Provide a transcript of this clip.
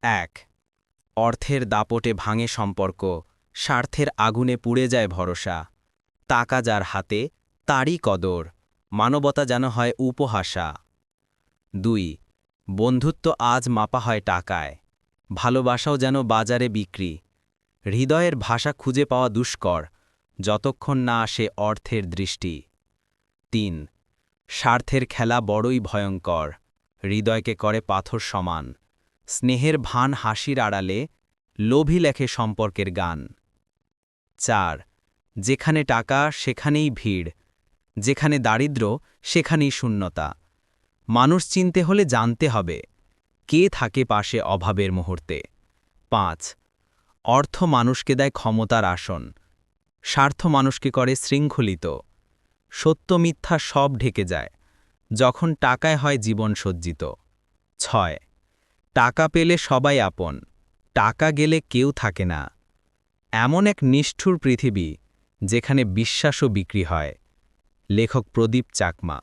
১ অর্থের দাপটে ভাঙে সম্পর্ক, স্বার্থের আগুনে পুড়ে যায় ভরসা। টাকা যার হাতে তারই কদর, মানবতা যেন হয় উপহাসা। ২ বন্ধুত্ব আজ মাপা হয় টাকায়, ভালোবাসাও যেন বাজারে বিক্রি। হৃদয়ের ভাষা খুঁজে পাওয়া দুষ্কর, যতক্ষণ না আসে অর্থের দৃষ্টি। ৩ স্বার্থের খেলা বড়ই ভয়ঙ্কর, হৃদয়কে করে পাথর সমান। স্নেহের ভান হাসির আড়ালে, লোভী লেখে সম্পর্কের গান। ৪ যেখানে টাকা সেখানেই ভিড়, যেখানে দারিদ্র্য সেখানেই শূন্যতা। মানুষ চিনতে হলে জানতে হবে কে থাকে পাশে অভাবের মুহূর্তে। ৫ অর্থ মানুষকে দেয় ক্ষমতার আসন, স্বার্থ মানুষকে করে শৃঙ্খলিত। সত্য মিথ্যা সব ঢেকে যায়, যখন টাকায় হয় জীবন সজ্জিত। ৬ টাকা পেলে সবাই আপন, টাকা গেলে কেউ থাকে না। এমন এক নিষ্ঠুর পৃথিবী যেখানে বিশ্বাসও বিক্রি হয়। লেখক প্রদীপ চাকমা।